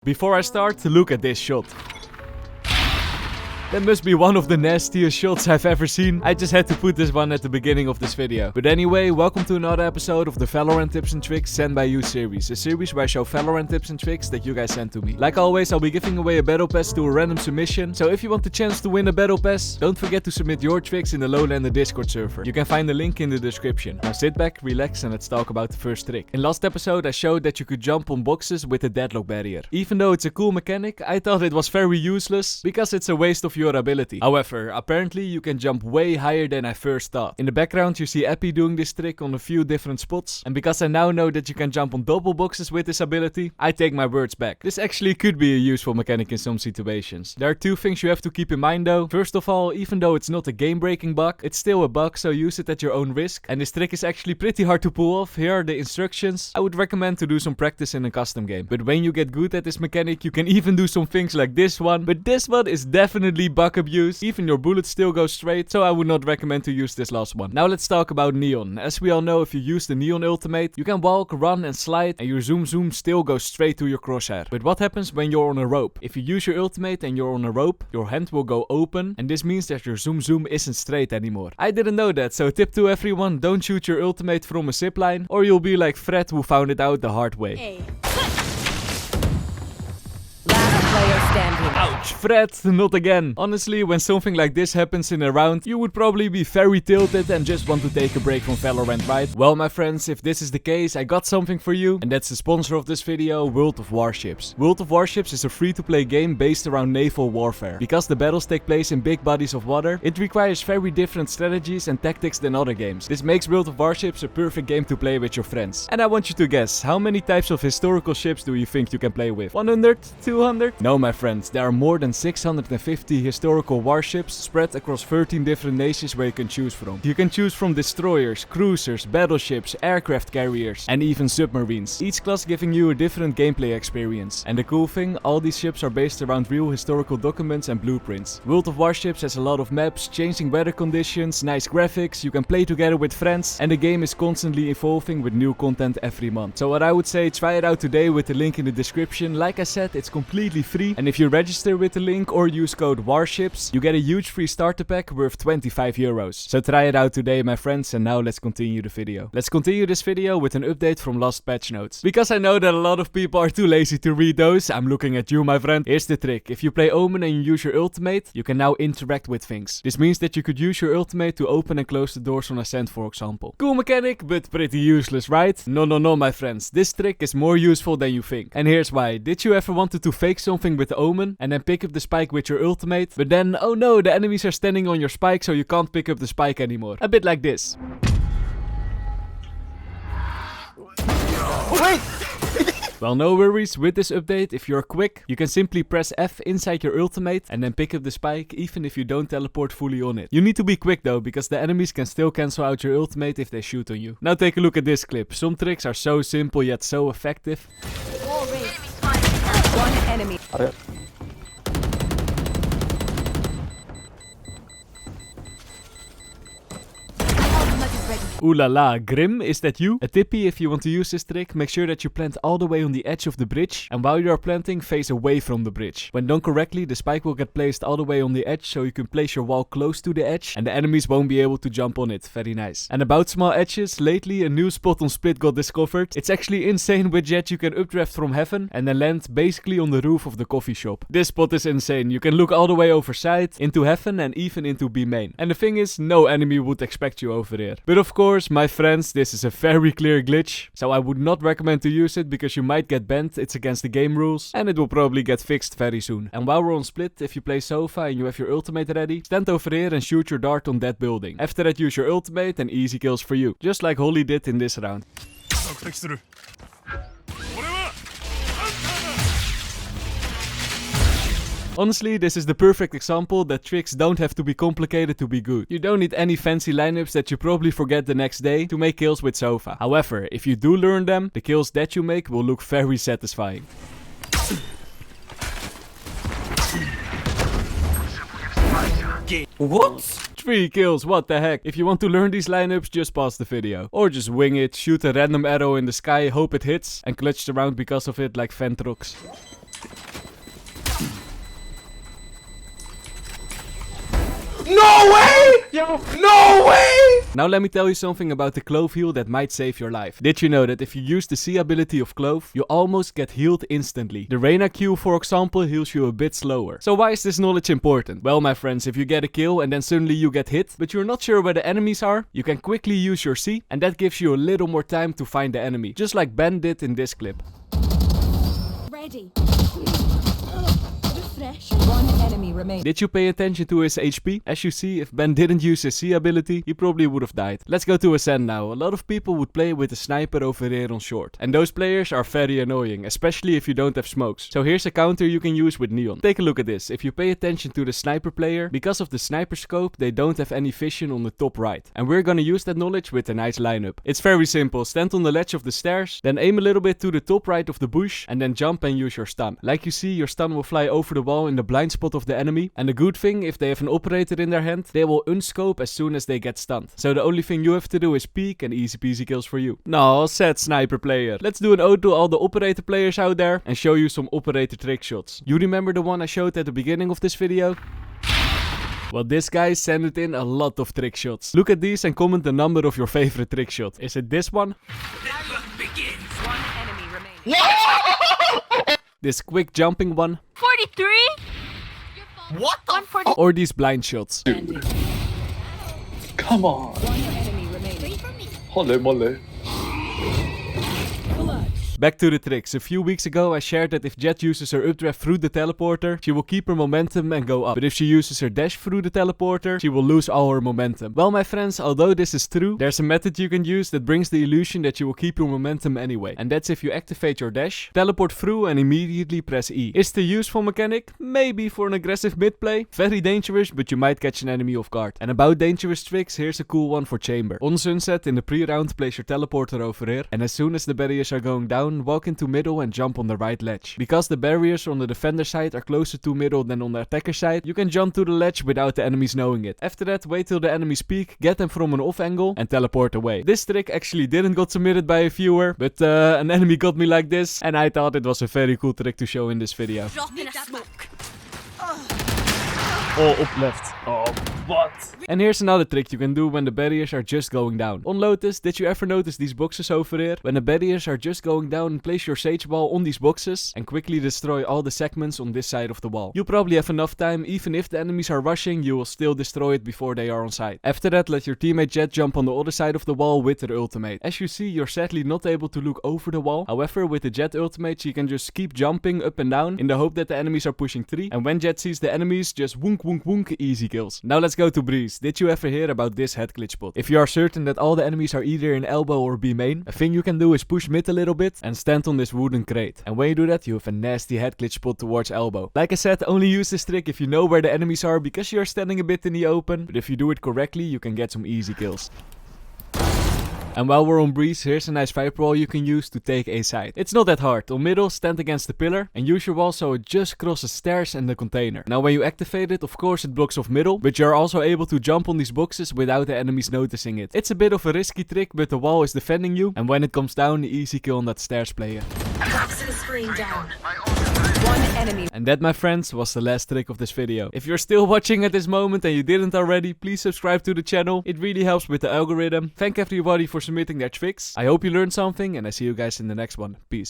Before I start, look at this shot. That must be one of the nastiest shots I've ever seen. I just had to put this one at the beginning of this video. But anyway, welcome to another episode of the Valorant tips and tricks sent by you series. A series where I show Valorant tips and tricks that you guys send to me. Like always, I'll be giving away a battle pass to a random submission. So if you want the chance to win a battle pass, don't forget to submit your tricks in the MrLowlander Discord server. You can find the link in the description. Now sit back, relax, and let's talk about the first trick. In last episode, I showed that you could jump on boxes with a deadlock barrier. Even though it's a cool mechanic, I thought it was very useless because it's a waste of your ability. However, apparently you can jump way higher than I first thought. In the background you see Epi doing this trick on a few different spots, and because I now know that you can jump on double boxes with this ability, I take my words back. This actually could be a useful mechanic in some situations. There are two things you have to keep in mind though. First of all, even though it's not a game-breaking bug, it's still a bug, so use it at your own risk. And this trick is actually pretty hard to pull off. Here are the instructions. I would recommend to do some practice in a custom game. But when you get good at this mechanic, you can even do some things like this one. But this one is definitely bug abuse. Even your bullets still go straight, so I would not recommend to use this last one. Now let's talk about Neon. As we all know, if you use the Neon ultimate, you can walk, run and slide, and your zoom still goes straight to your crosshair. But what happens when you're on a rope? If you use your ultimate and you're on a rope, your hand will go open, and this means that your zoom isn't straight anymore. I didn't know that, so tip to everyone, don't shoot your ultimate from a zipline, or you'll be like Fred who found it out the hard way. Hey. Player standing. Ouch, Fred, not again. Honestly, when something like this happens in a round, you would probably be very tilted and just want to take a break from Valorant, right? Well, my friends, if this is the case, I got something for you, and that's the sponsor of this video, World of Warships. World of Warships is a free-to-play game based around naval warfare. Because the battles take place in big bodies of water, it requires very different strategies and tactics than other games. This makes World of Warships a perfect game to play with your friends. And I want you to guess, how many types of historical ships do you think you can play with? 100? 200? No, my friends, there are more than 650 historical warships spread across 13 different nations where you can choose from. You can choose from destroyers, cruisers, battleships, aircraft carriers, and even submarines. Each class giving you a different gameplay experience. And the cool thing, all these ships are based around real historical documents and blueprints. World of Warships has a lot of maps, changing weather conditions, nice graphics, you can play together with friends, and the game is constantly evolving with new content every month. So what I would say, try it out today with the link in the description. Like I said, it's completely free, and if you register with the link or use code WARSHIPS, you get a huge free starter pack worth 25 euros. So try it out today, my friends, and now let's continue the video. Let's continue this video with an update from last patch notes. Because I know that a lot of people are too lazy to read those, I'm looking at you, my friend. Here's the trick. If you play Omen and you use your ultimate, you can now interact with things. This means that you could use your ultimate to open and close the doors on Ascent, for example. Cool mechanic, but pretty useless, right? No, my friends. This trick is more useful than you think. And here's why. Did you ever wanted to fake something with Omen and then pick up the spike with your ultimate, but then, oh no, the enemies are standing on your spike, so you can't pick up the spike anymore? A bit like this. Wait! Well, no worries, with this update, if you're quick, you can simply press F inside your ultimate and then pick up the spike, even if you don't teleport fully on it. You need to be quick though, because the enemies can still cancel out your ultimate if they shoot on you. Now take a look at this clip. Some tricks are so simple yet so effective. One enemy. Ooh la la, Grim, is that you? A tippy, if you want to use this trick, make sure that you plant all the way on the edge of the bridge, and while you are planting, face away from the bridge. When done correctly, the spike will get placed all the way on the edge, so you can place your wall close to the edge, and the enemies won't be able to jump on it. Very nice. And about small edges, lately a new spot on Split got discovered. It's actually insane with jet you can updraft from heaven, and then land basically on the roof of the coffee shop. This spot is insane. You can look all the way overside, into heaven, and even into B main. And the thing is, no enemy would expect you over here. But of course, my friends, this is a very clear glitch, so I would not recommend to use it because you might get banned. It's against the game rules, and it will probably get fixed very soon. And while we're on Split, if you play Sofa and you have your ultimate ready, stand over here and shoot your dart on that building. After that, use your ultimate and easy kills for you, just like Holly did in this round. Honestly, this is the perfect example that tricks don't have to be complicated to be good. You don't need any fancy lineups that you probably forget the next day to make kills with Sofa. However, if you do learn them, the kills that you make will look very satisfying. What? 3 kills, what the heck? If you want to learn these lineups, just pause the video. Or just wing it, shoot a random arrow in the sky, hope it hits, and clutch around because of it like Ventrox. No way! No way! Now let me tell you something about the Clove heal that might save your life. Did you know that if you use the C ability of Clove, you almost get healed instantly? The Reyna Q, for example, heals you a bit slower. So why is this knowledge important? Well, my friends, if you get a kill and then suddenly you get hit, but you're not sure where the enemies are, you can quickly use your C, and that gives you a little more time to find the enemy. Just like Ben did in this clip. Ready. One enemy remains. Did you pay attention to his HP? As you see, if Ben didn't use his C ability, he probably would have died. Let's go to Ascend now. A lot of people would play with a sniper over here on short. And those players are very annoying, especially if you don't have smokes. So here's a counter you can use with Neon. Take a look at this. If you pay attention to the sniper player, because of the sniper scope, they don't have any vision on the top right. And we're gonna use that knowledge with a nice lineup. It's very simple. Stand on the ledge of the stairs, then aim a little bit to the top right of the bush, and then jump and use your stun. Like you see, your stun will fly over the wall in the blind spot of the enemy. And the good thing, if they have an operator in their hand, they will unscope as soon as they get stunned. So the only thing you have to do is peek and easy peasy kills for you. No, sad sniper player. Let's do an ode to all the operator players out there and show you some operator trick shots. You remember the one I showed at the beginning of this video? Well, this guy sent in a lot of trick shots. Look at these and comment the number of your favorite trick shot. Is it this one? One enemy remains. This quick jumping one? 43? What the 140. Or these blind shots? Come on. One enemy remaining. Holy moly. Back to the tricks. A few weeks ago I shared that if Jet uses her updraft through the teleporter, she will keep her momentum and go up. But if she uses her dash through the teleporter, she will lose all her momentum. Well, my friends, although this is true, there's a method you can use that brings the illusion that you will keep your momentum anyway. And that's if you activate your dash, teleport through and immediately press E. Is it a useful mechanic? Maybe for an aggressive mid play. Very dangerous, but you might catch an enemy off guard. And about dangerous tricks, here's a cool one for Chamber. On Sunset, in the pre-round, place your teleporter over here. And as soon as the barriers are going down, walk into middle and jump on the right ledge. Because the barriers on the defender side are closer to middle than on the attacker side, you can jump to the ledge without the enemies knowing it. After that, wait till the enemies peek, get them from an off angle and teleport away. This trick actually didn't got submitted by a viewer, but an enemy got me like this and I thought it was a very cool trick to show in this video. Drop in a smoke. Oh, up left. Oh, what? And here's another trick you can do when the barriers are just going down. On Lotus, did you ever notice these boxes over here? When the barriers are just going down, place your sage ball on these boxes and quickly destroy all the segments on this side of the wall. You probably have enough time, even if the enemies are rushing, you will still destroy it before they are on site. After that, let your teammate Jet jump on the other side of the wall with her ultimate. As you see, you're sadly not able to look over the wall. However, with the Jet ultimate, she can just keep jumping up and down in the hope that the enemies are pushing 3. And when Jet sees the enemies, just woonk woonk woonk, easy kills. Now let's go to Breeze. Did you ever hear about this head glitch spot? If you are certain that all the enemies are either in elbow or B main, a thing you can do is push mid a little bit and stand on this wooden crate. And when you do that, you have a nasty head glitch spot towards elbow. Like I said, only use this trick if you know where the enemies are because you are standing a bit in the open. But if you do it correctly, you can get some easy kills. And while we're on Breeze, here's a nice viper wall you can use to take a side. It's not that hard. On middle, stand against the pillar and use your wall so it just crosses stairs and the container. Now when you activate it, of course it blocks off middle, but you're also able to jump on these boxes without the enemies noticing it. It's a bit of a risky trick, but the wall is defending you, and when it comes down, easy kill on that stairs player. Toxin screen down. One enemy. And that, my friends, was the last trick of this video. If you're still watching at this moment and you didn't already, please subscribe to the channel. It really helps with the algorithm. Thank everybody for submitting their tricks. I hope you learned something and I see you guys in the next one. Peace.